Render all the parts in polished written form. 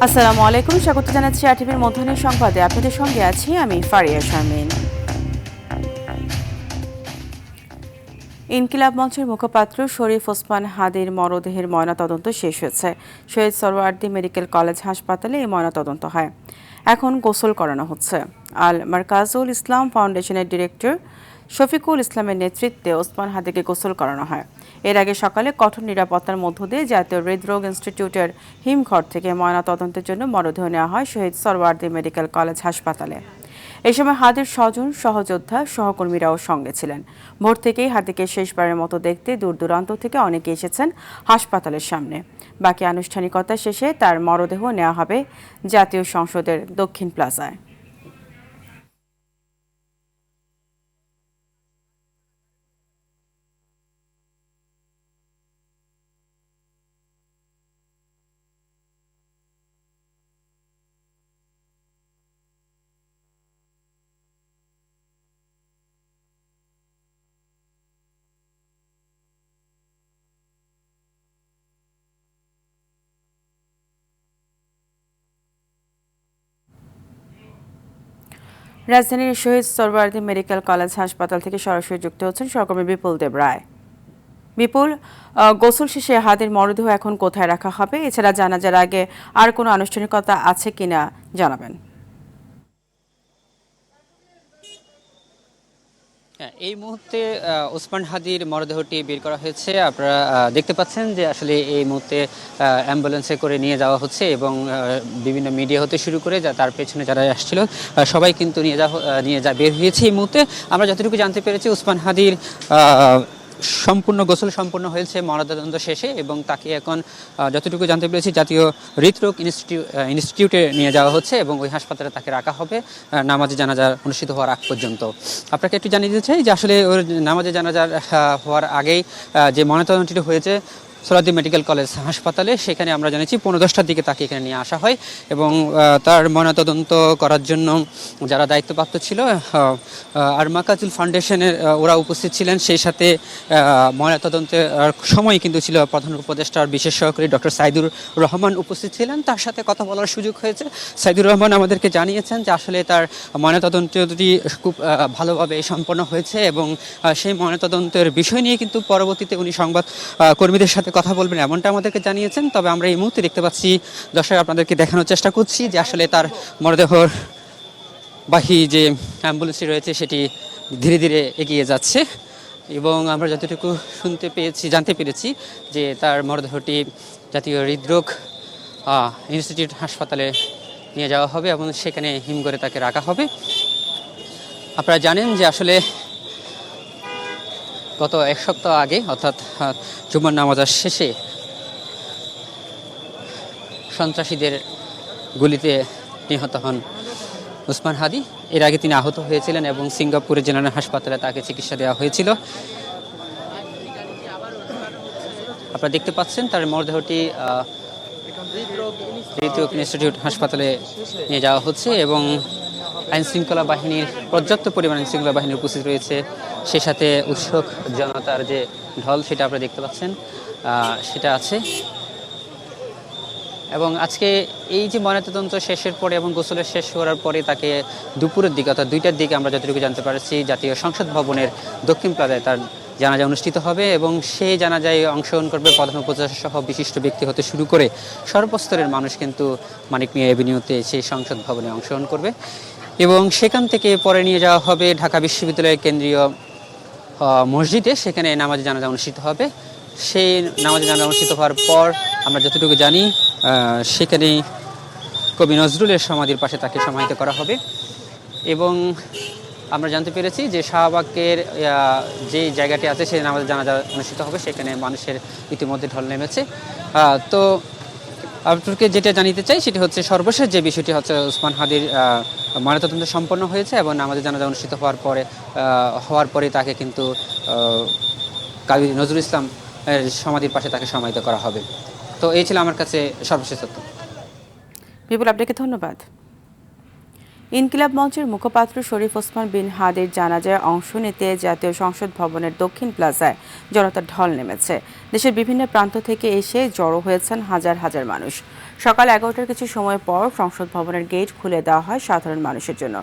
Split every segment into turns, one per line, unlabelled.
আসসালামু আলাইকুম, স্বাগত জানাচ্ছি আরটিভির মধ্যাহ্ন সংবাদে। আপনাদের সঙ্গে আছি আমি ফারিয়া শারমিন। ইনকিলাব মঞ্চের মুখপাত্র শরীফ ওসমান হাদির মরদেহের ময়নাতদন্ত শেষ হয়েছে। শহীদ সরওয়ার্দী মেডিকেল কলেজ হাসপাতালে এই ময়নাতদন্ত হয়। এখন গোসল করানো হচ্ছে। আল মারকাজুল ইসলাম ফাউন্ডেশনের ডিরেক্টর শফিকুল ইসলামের নেতৃত্বে ওসমান হাদিকে গোসল করানো হয়। এর আগে সকালে কঠোর নিরাপত্তার মধ্য দিয়ে জাতীয় হৃদরোগ ইনস্টিটিউটের হিমঘর থেকে ময়নাতদন্তের জন্য মরদেহ নেওয়া হয় শহীদ সরওয়ার্দী মেডিকেল কলেজ হাসপাতালে। এই সময় হাদির স্বজন, সহযোদ্ধা, সহকর্মীরাও সঙ্গে ছিলেন। ভোর থেকেই হাদিকে শেষবারের মতো দেখতে দূর দূরান্ত থেকে অনেকে এসেছেন হাসপাতালের সামনে। বাকি আনুষ্ঠানিকতা শেষে তার মরদেহ নেওয়া হবে জাতীয় সংসদের দক্ষিণ প্লাজায়। রাজধানীর শহীদ সরওয়ার্দী মেডিকেল কলেজ হাসপাতাল থেকে সরাসরি যুক্ত হচ্ছেন সহকর্মী বিপুল দেব রায়। বিপুল, গোসল শেষে হাদির মরদেহ এখন কোথায় রাখা হবে? এছাড়া জানাজার আগে আর কোনো আনুষ্ঠানিকতা আছে কিনা জানাবেন।
হ্যাঁ, এই মুহূর্তে ওসমান হাদির মরদেহটি বের করা হয়েছে। আপনারা দেখতে পাচ্ছেন যে আসলে এই মুহূর্তে অ্যাম্বুলেন্সে করে নিয়ে যাওয়া হচ্ছে এবং বিভিন্ন মিডিয়া হতে শুরু করে তার পেছনে যারা আসছিল সবাই কিন্তু নিয়ে বের হয়েছে। এই মুহূর্তে আমরা যতটুকু জানতে পেরেছি ওসমান হাদির সম্পূর্ণ গোসল সম্পূর্ণ হয়েছে ময়নাতদন্ত শেষে এবং তাকে এখন যতটুকু জানতে পেরেছি জাতীয় হৃদরোগ ইনস্টিটিউটে নিয়ে যাওয়া হচ্ছে এবং ওই হাসপাতালে তাকে রাখা হবে নামাজে জানাজা অনুষ্ঠিত হওয়ার আগ পর্যন্ত। আপনাকে একটু জানিয়ে দিতে চাই যে আসলে ওর নামাজে জানাজার হওয়ার আগেই যে ময়নাতদন্তটি হয়েছে সোহরাওয়ার্দী মেডিকেল কলেজ হাসপাতালে, সেখানে আমরা জানিয়েছি 15-10টার দিকে তাকে এখানে নিয়ে আসা হয় এবং তার ময়নাতদন্ত করার জন্য যারা দায়িত্বপ্রাপ্ত ছিল আর মারকাজুল ফাউন্ডেশনের ওরা উপস্থিত ছিলেন। সেই সাথে ময়নাতদন্তের সময় কিন্তু ছিল প্রধান উপদেষ্টার বিশেষ সহকারী ডক্টর সাইদুর রহমান উপস্থিত ছিলেন। তার সাথে কথা বলার সুযোগ হয়েছে। সাইদুর রহমান আমাদেরকে জানিয়েছেন যে আসলে তার ময়নাতদন্তটি খুব ভালোভাবে সম্পন্ন হয়েছে এবং সেই ময়নাতদন্তের বিষয় নিয়ে কিন্তু পরবর্তীতে উনি সংবাদ কর্মীদের সাথে কথা বলবেন এমনটা আমাদেরকে জানিয়েছেন। তবে আমরা এই মুহূর্তে দেখতে পাচ্ছি, দর্শক আপনাদেরকে দেখানোর চেষ্টা করছি যে আসলে তার মরদেহর বাহি যে অ্যাম্বুলেন্সটি রয়েছে সেটি ধীরে ধীরে এগিয়ে যাচ্ছে এবং আমরা যতটুকু জানতে পেরেছি যে তার মরদেহটি জাতীয় হৃদরোগ ইনস্টিটিউট হাসপাতালে নিয়ে যাওয়া হবে এবং সেখানে হিমঘরে তাকে রাখা হবে। আপনারা জানেন যে আসলে গত এক সপ্তাহ আগে অর্থাৎ জুমার নামাজের শেষে সন্ত্রাসীদের গুলিতে নিহত হন ওসমান হাদি। এর আগে তিনি আহত হয়েছিলেন এবং সিঙ্গাপুরের জেনারেল হাসপাতালে তাকে চিকিৎসা দেওয়া হয়েছিল। আপনারা দেখতে পাচ্ছেন তার মরদেহটি হৃদরোগ ইনস্টিটিউট হাসপাতালে নিয়ে যাওয়া হচ্ছে এবং আইনশৃঙ্খলা বাহিনীর পর্যাপ্ত পরিমাণ আইনশৃঙ্খলা বাহিনীর উপস্থিত রয়েছে। সে সাথে উৎসুক জনতার যে ঢল সেটা আপনারা দেখতে পাচ্ছেন, সেটা আছে। এবং আজকে এই যে ময়নাতদন্ত শেষের পরে এবং গোসলের শেষ করার পরে তাকে দুপুরের দিকে অর্থাৎ 2টার দিকে আমরা যতটুকু জানতে পারছি জাতীয় সংসদ ভবনের দক্ষিণ প্লাজায় তার জানাজা অনুষ্ঠিত হবে এবং সেই জানাজায় অংশগ্রহণ করবে প্রধান উপদেষ্টা সহ বিশিষ্ট ব্যক্তি হতে শুরু করে সর্বস্তরের মানুষ কিন্তু মানিক মিয়া এভিনিউতে সেই সংসদ ভবনে অংশগ্রহণ করবে এবং সেখান থেকে পরে নিয়ে যাওয়া হবে ঢাকা বিশ্ববিদ্যালয়ের কেন্দ্রীয় মসজিদে, সেখানে নামাজে জানাজা অনুষ্ঠিত হবে। সেই নামাজে জানাজা অনুষ্ঠিত হওয়ার পর আমরা যতটুকু জানি সেখানে কবি নজরুলের সমাধির পাশে তাকে সমাহিত করা হবে এবং আমরা জানতে পেরেছি যে শাহবাগের যে জায়গাটি আছে সেই নামাজে জানাজা অনুষ্ঠিত হবে, সেখানে মানুষের ইতিমধ্যে ঢল নেমেছে। তো আপনাকে যেটা জানিতে চাই সেটি হচ্ছে সর্বশেষ যে বিষয়টি হচ্ছে ওসমান হাদির ময়নাতদন্ত সম্পন্ন হয়েছে এবং নামাজে জানাজা অনুষ্ঠিত হওয়ার পরে তাকে কিন্তু কবি নজরুল ইসলাম সমাধির পাশে তাকে সমাহিত করা হবে। তো এই ছিল আমার কাছে সর্বশেষ তথ্য।
বিপুল, আপনাকে ধন্যবাদ। ইনকিলাব মঞ্চের মুখপাত্র শরীফ ওসমান বিন হাদির জানাজায় অংশ নিতে জাতীয় সংসদ ভবনের দক্ষিণ প্লাজায় জনতার ঢল নেমেছে। দেশের বিভিন্ন প্রান্ত থেকে এসে জড়ো হয়েছেন হাজার হাজার মানুষ। সকাল 11টার কিছু সময় পর সংসদ ভবনের গেট খুলে দেওয়া হয় সাধারণ মানুষের জন্য।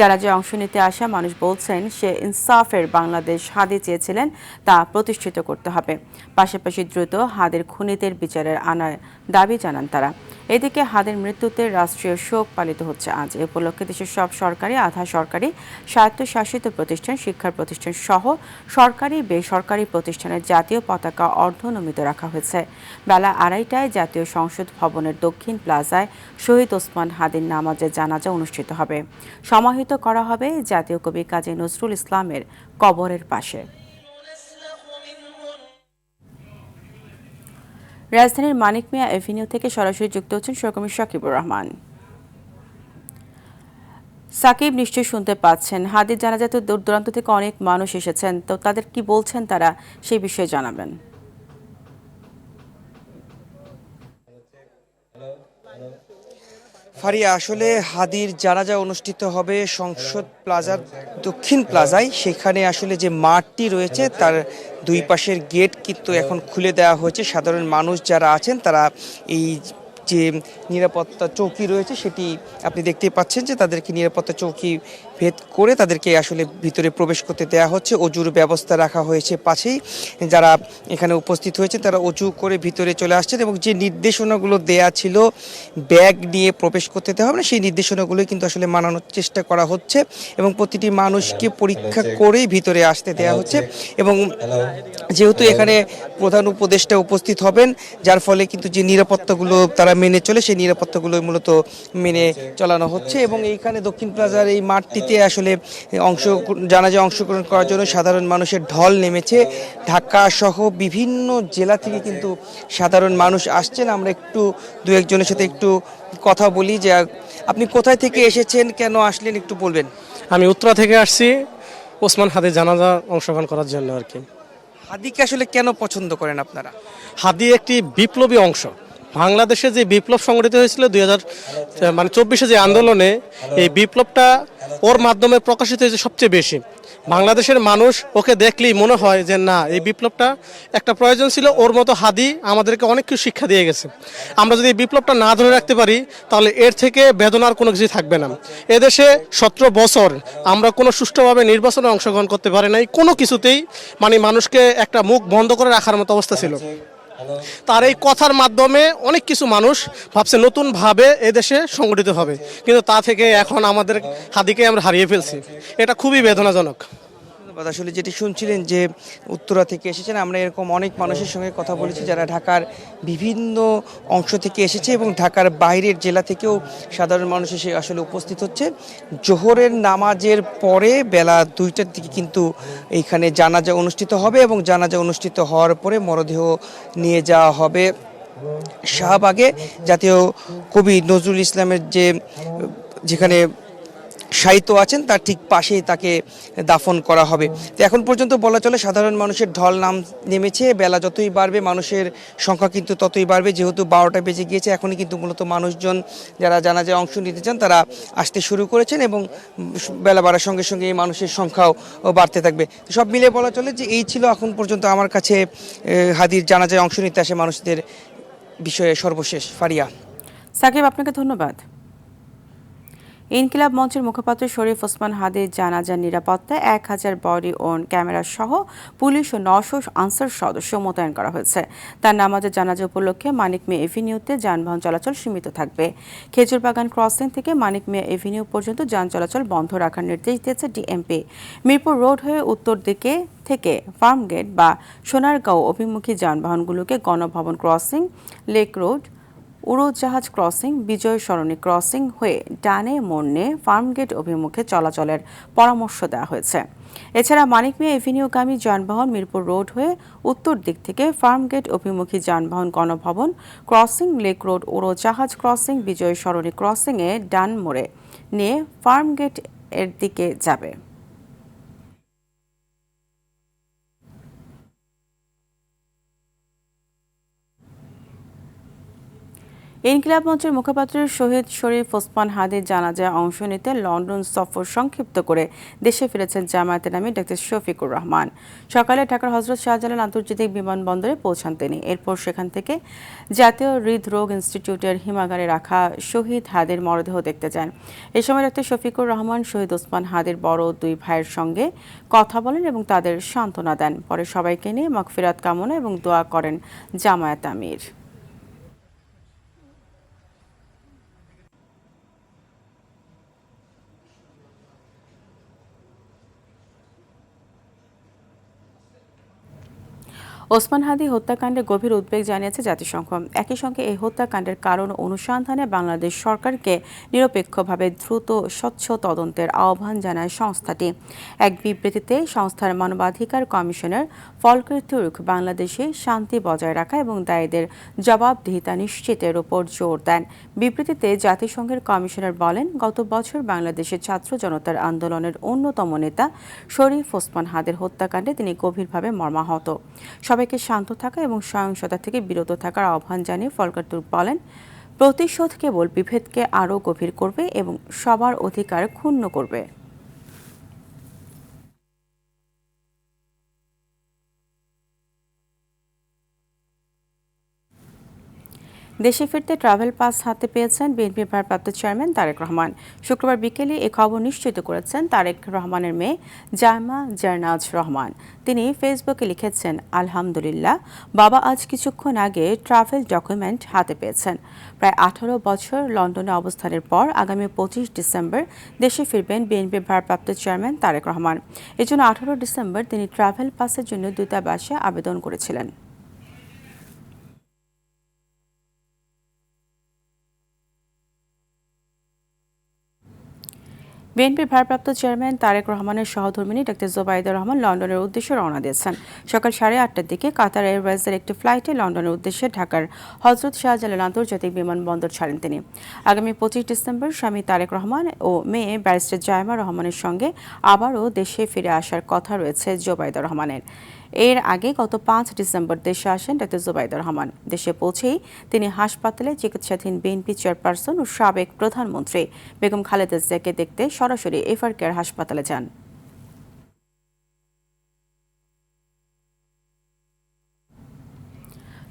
জানাজায় অংশ নিতে আসা মানুষ বলছেন, সে ইনসাফের বাংলাদেশ হাদি চেয়েছিলেন, তা প্রতিষ্ঠিত করতে হবে। পাশাপাশি দ্রুত হাদির খুনিদের বিচারের আনার দাবি জানান তারা। এদিকে হাদির মৃত্যুতে রাষ্ট্রীয় শোক পালিত হচ্ছে আজ। এ উপলক্ষে দেশের সব সরকারি, আধা সরকারি, স্বায়ত্তশাসিত প্রতিষ্ঠান, শিক্ষা প্রতিষ্ঠান সহ সরকারি বেসরকারি প্রতিষ্ঠানের জাতীয় পতাকা অর্ধনমিত রাখা হয়েছে। বেলা 2:30টায় জাতীয় সংসদ ভবনের দক্ষিণ প্লাজায় শহীদ ওসমান হাদির নামাজে জানাজা অনুষ্ঠিত হবে। সমাহিত করা হবে জাতীয় কবি কাজী নজরুল ইসলামের কবরের পাশে। রাজধানীর মানিক মিয়া এভিনিউ থেকে সরাসরি যুক্ত হচ্ছেন সহকর্মী সাকিবুর রহমান। সাকিব, নিশ্চয়ই শুনতে পাচ্ছেন, হাদির জানাজায় তো দূর দূরান্ত থেকে অনেক মানুষ এসেছেন, তো তাদের কি বলছেন তারা, সেই বিষয়ে জানাবেন।
ফারিয়া, আসলে হাদির জানাজা অনুষ্ঠিত হবে সংসদ প্লাজার দক্ষিণ প্লাজায়। সেখানে আসলে যে মাঠটি রয়েছে তার দুই পাশের গেট কিন্তু এখন খুলে দেওয়া হয়েছে। সাধারণ মানুষ যারা আছেন তারা এই যে নিরাপত্তা চৌকি রয়েছে সেটি আপনি দেখতেই পাচ্ছেন যে তাদেরকে নিরাপত্তা চৌকি ভেদ করে তাদেরকে আসলে ভিতরে প্রবেশ করতে দেওয়া হচ্ছে। অজুর ব্যবস্থা রাখা হয়েছে পাশেই। যারা এখানে উপস্থিত হয়েছে তারা অজু করে ভিতরে চলে আসছেন এবং যে নির্দেশনাগুলো দেয়া ছিল ব্যাগ নিয়ে প্রবেশ করতে দেওয়া হবে না, সেই নির্দেশনাগুলোই কিন্তু আসলে মানানোর চেষ্টা করা হচ্ছে এবং প্রতিটি মানুষকে পরীক্ষা করেই ভিতরে আসতে দেওয়া হচ্ছে। এবং যেহেতু এখানে প্রধান উপদেষ্টা উপস্থিত হবেন, যার ফলে কিন্তু যে নিরাপত্তাগুলো তারা মেনে চলে সেই নিরাপত্তাগুলো মূলত মেনে চলানো হচ্ছে। এবং এইখানে দক্ষিণ প্লাজার এই মাঠটিতে আসলে জানাজায় অংশগ্রহণ করার জন্য সাধারণ মানুষের ঢল নেমেছে। ঢাকা সহ বিভিন্ন জেলা থেকে কিন্তু সাধারণ মানুষ আসছেন। আমরা একটু দু একজনের সাথে একটু কথা বলি যে আপনি কোথায় থেকে এসেছেন, কেন আসলেন, একটু বলবেন।
আমি উত্তরা থেকে আসছি ওসমান হাদির জানাজা অংশগ্রহণ করার জন্য আর কি।
হাদিকে আসলে কেন পছন্দ করেন আপনারা?
হাদি একটি বিপ্লবী অংশ। বাংলাদেশে যে বিপ্লব সংগঠিত হয়েছিল 2024 যে আন্দোলনে, এই বিপ্লবটা ওর মাধ্যমে প্রকাশিত হয়েছে সবচেয়ে বেশি। বাংলাদেশের মানুষ ওকে দেখলেই মনে হয় যে না, এই বিপ্লবটা একটা প্রয়োজন ছিল। ওর মতো হাদি আমাদেরকে অনেক কিছু শিক্ষা দিয়ে গেছে। আমরা যদি এই বিপ্লবটা না ধরে রাখতে পারি তাহলে এর থেকে বেদনার কোনো কিছু থাকবে না। এদেশে 17 বছর আমরা কোনো সুষ্ঠুভাবে নির্বাচনে অংশগ্রহণ করতে পারি নাই, কোনো কিছুতেই। মানে মানুষকে একটা মুখ বন্ধ করে রাখার মতো অবস্থা ছিল। তার এই কথার মাধ্যমে অনেক কিছু মানুষ ভাবছে নতুনভাবে এদেশে সংগঠিত হবে, কিন্তু তা থেকে এখন আমাদের হাদিকে আমরা হারিয়ে ফেলছি। এটা খুবই বেদনাজনক।
আসলে যেটি শুনছিলেন যে উত্তরা থেকে এসেছেন, আমরা এরকম অনেক মানুষের সঙ্গে কথা বলেছি যারা ঢাকার বিভিন্ন অংশ থেকে এসেছে এবং ঢাকার বাইরের জেলা থেকেও সাধারণ মানুষ এসে আসলে উপস্থিত হচ্ছে। জোহরের নামাজের পরে বেলা 2টার দিকে কিন্তু এইখানে জানাজা অনুষ্ঠিত হবে এবং জানাজা অনুষ্ঠিত হওয়ার পরে মরদেহ নিয়ে যাওয়া হবে শাহবাগে। জাতীয় কবি নজরুল ইসলামের যেখানে সাহিত্য আছেন তার ঠিক পাশেই তাকে দাফন করা হবে। তো এখন পর্যন্ত বলা চলে সাধারণ মানুষের ঢল নেমেছে। বেলা যতই বাড়বে মানুষের সংখ্যা কিন্তু ততই বাড়বে। যেহেতু 12টা বেজে গিয়েছে, এখনই কিন্তু মূলত মানুষজন যারা জানাজায় অংশ নিতে চান তারা আসতে শুরু করেছেন এবং বেলা বাড়ার সঙ্গে সঙ্গে এই মানুষের সংখ্যাও বাড়তে থাকবে। তো সব মিলিয়ে বলা চলে যে এই ছিল এখন পর্যন্ত আমার কাছে হাদির জানাজায় অংশ নিতে আসে মানুষদের বিষয়ে সর্বশেষ। ফারিয়া।
সাকিব, আপনাকে ধন্যবাদ। ইনকিলাব মঞ্চের মুখপাত্র শরীফ ওসমান হাদির জানাজার নিরাপত্তায় 1000 বডি ওন ক্যামেরা সহ পুলিশ ও 900 আনসার সদস্য মোতায়েন করা হয়েছে। তার নামাজের জানাজা উপলক্ষে মানিক মিয়া এভিনিউতে যানবাহন চলাচল সীমিত থাকবে। খেজুরবাগান ক্রসিং থেকে মানিক মিয়া এভিনিউ পর্যন্ত যান চলাচল বন্ধ রাখার নির্দেশ দিয়েছে ডিএমপি। মিরপুর রোড হয়ে উত্তর দিকে থেকে ফার্মগেট বা সোনারগাঁও অভিমুখী যানবাহনগুলোকে গণভবন ক্রসিং, লেক রোড, উড়োজাহাজ ক্রসিং, বিজয় সরণি ক্রসিং হয়ে ডানে মোড় নিয়ে ফার্মগেট অভিমুখে চলাচলের পরামর্শ দেওয়া হয়েছে। এছাড়া মানিক মিয়া এভিনিউগামী যানবাহন মিরপুর রোড হয়ে উত্তর দিক থেকে ফার্মগেট অভিমুখী যানবাহন গণভবন ক্রসিং, লেক রোড, উড়োজাহাজ ক্রসিং, বিজয় সরণি ক্রসিংয়ে ডান মোড়ে নিয়ে ফার্মগেট এর দিকে যাবে। ইনকিলাব মঞ্চের মুখপাত্র শহীদ শরীফ ওসমান হাদির জানাজায় অংশ নিতে লন্ডন সফর সংক্ষিপ্ত করে দেশে ফিরেছেন জামায়াতের নামী ডক্টর শফিকুর রহমান। সকালে ঢাকার হজরত শাহজালাল আন্তর্জাতিক বিমানবন্দরে পৌঁছান তিনি। এরপর সেখান থেকে জাতীয় হৃদরোগ ইনস্টিটিউটের হিমাগারে রাখা শহীদ হাদির মরদেহ দেখতে যান। এ সময় ডক্টর শফিকুর রহমান শহীদ ওসমান হাদির বড় দুই ভাইয়ের সঙ্গে কথা বলেন এবং তাদের সান্ত্বনা দেন। পরে সবাইকে নিয়ে মাগফিরাত কামনা এবং দোয়া করেন জামায়াত আমির। ওসমান হাদি হত্যাকাণ্ডে গভীর উদ্বেগ জানিয়েছে জাতিসংঘ। একই সঙ্গে এই হত্যাকাণ্ডের কারণ অনুসন্ধানে বাংলাদেশ সরকারকে নিরপেক্ষভাবে দ্রুত স্বচ্ছ তদন্তের আহ্বান জানায় সংস্থাটি। এক বিবৃতিতে সংস্থার মানবাধিকার কমিশনার ফলকের তুর্ক বাংলাদেশে শান্তি বজায় রাখা এবং দায়ীদের জবাবদিহিতা নিশ্চিতের উপর জোর দেন। বিবৃতিতে জাতিসংঘের কমিশনার বলেন, গত বছর বাংলাদেশের ছাত্র জনতার আন্দোলনের অন্যতম নেতা শরীফ ওসমান হাদির হত্যাকাণ্ডে তিনি গভীরভাবে মর্মাহত। সবাইকে শান্ত থাকা এবং সহিংসতা থেকে বিরত থাকার আহ্বান জানিয়ে ফলকার তুর্ক বলেন, প্রতিশোধ কেবল বিভেদকে আরও গভীর করবে এবং সবার অধিকার ক্ষুণ্ণ করবে। দেশে ফিরতে ট্রাভেল পাস হাতে পেয়েছেন বিএনপির ভারপ্রাপ্ত চেয়ারম্যান তারেক রহমান। শুক্রবার বিকেলে এ খবর নিশ্চিত করেছেন তারেক রহমানের মেয়ে জায়মা জারনাজ রহমান। তিনি ফেসবুকে লিখেছেন, আলহামদুলিল্লাহ, বাবা আজ কিছুক্ষণ আগে ট্রাভেল ডকুমেন্ট হাতে পেয়েছেন। প্রায় 18 বছর লন্ডনে অবস্থানের পর আগামী 25 ডিসেম্বর দেশে ফিরবেন বিএনপির ভারপ্রাপ্ত চেয়ারম্যান তারেক রহমান। এজন্য 18 ডিসেম্বর তিনি ট্রাভেল পাসের জন্য দূতাবাসে আবেদন করেছিলেন। বিএনপির ভারপ্রাপ্ত চেয়ারম্যান তারেক রহমানের সহধর্মিণী ডক্টর জোবাইদা রহমান লন্ডনের উদ্দেশ্যে রওনা দিয়েছেন। সকাল 8:30টার দিকে কাতার এয়ারওয়েজের একটি ফ্লাইটে লন্ডনের উদ্দেশ্যে ঢাকার হজরত শাহজালাল আন্তর্জাতিক বিমানবন্দর ছাড়েন তিনি। আগামী 25 ডিসেম্বর স্বামী তারেক রহমান ও মেয়ে ব্যারিস্টার জায়মা রহমানের সঙ্গে আবারও দেশে ফিরে আসার কথা রয়েছে জোবাইদা রহমানের। এর আগে গত 5 ডিসেম্বর দেশে আসেন ডক্টর জোবাইদা রহমান। দেশে পৌঁছেই তিনি হাসপাতালে চিকিৎসাধীন বিএনপি চেয়ারপারসন ও সাবেক প্রধানমন্ত্রী বেগম খালেদা জিয়াকে দেখতে সরাসরি এফআর কেয়ার হাসপাতালে যান।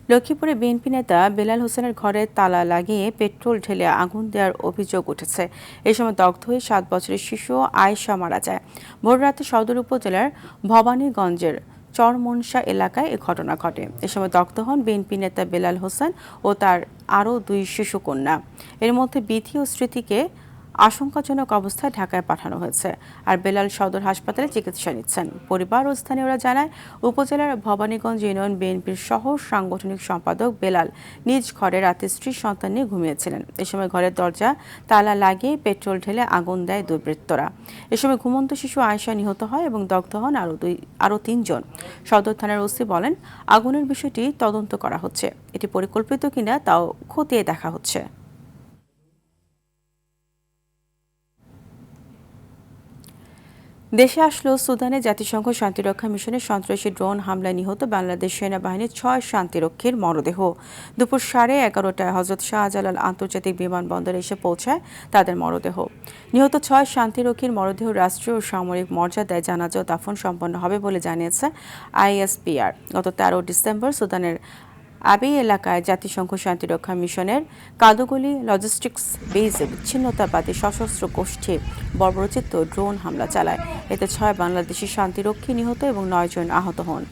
লক্ষ্মীপুরে বিএনপি নেতা বেলাল হোসেনের ঘরে তালা লাগিয়ে পেট্রোল ঢেলে আগুন দেওয়ার অভিযোগ উঠেছে। এই সময় দগ্ধ হয়ে 7 বছরের শিশু আয়েশা মারা যায়। ভোররাতে সদর উপজেলার ভবানীগঞ্জের চরমনসা এলাকায় এ ঘটনা ঘটে। এ সময় দগ্ধ হন বিএনপি নেতা বেলাল হোসেন ও তার আরও 2 শিশু কন্যা। এর মধ্যে বিথি ও স্মৃতিকে আশঙ্কাজনক অবস্থায় ঢাকায় পাঠানো হয়েছে, আর বেলাল সদর হাসপাতালে চিকিৎসা নিচ্ছেন। পরিবার ও স্থানীয়রা জানায়, উপজেলার ভবানীগঞ্জ ইউনিয়ন বিএনপির সহ সাংগঠনিক সম্পাদক বেলাল নিজ ঘরে রাতে স্ত্রী সন্তান নিয়ে ঘুমিয়েছিলেন। এ সময় ঘরের দরজা তালা লাগিয়ে পেট্রোল ঢেলে আগুন দেয় দুর্বৃত্তরা। এ সময় ঘুমন্ত শিশু আয়েশা নিহত হয় এবং দগ্ধ হন আরও 3 জন। সদর থানার ওসি বলেন, আগুনের বিষয়টি তদন্ত করা হচ্ছে। এটি পরিকল্পিত কিনা তাও খতিয়ে দেখা হচ্ছে। দেশে আসলো সুদানে জাতিসংঘ শান্তিরক্ষা মিশনের সন্ত্রাসী ড্রোন হামলায় নিহত বাংলাদেশ সেনাবাহিনীর 6 শান্তিরক্ষীর মরদেহ দুপুর 11:30টায় হজরত শাহজালাল আন্তর্জাতিক বিমানবন্দরে এসে পৌঁছায় তাদের মরদেহ। নিহত 6 শান্তিরক্ষীর মরদেহ রাষ্ট্রীয় ও সামরিক মর্যাদায় জানাজা ও দাফন সম্পন্ন হবে বলে জানিয়েছে আইএসপিআর। গত 13 ডিসেম্বর সুদানের আবি এলাকায় জাতিসংঘ শান্তিরক্ষা মিশনের কাদুগলি লজিস্টিক্স বেজে বিচ্ছিন্নতাবাদী সশস্ত্র গোষ্ঠী বর্বরচিত ড্রোন হামলা চালায়। এতে 6 বাংলাদেশি শান্তিরক্ষী নিহত এবং 9 জন আহত হন।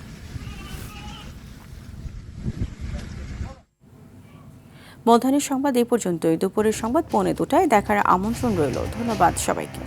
মধ্যাহ্নের সংবাদ এই পর্যন্তই। দুপুরের সংবাদ 1:45টায় দেখার আমন্ত্রণ রইল। ধন্যবাদ সবাইকে।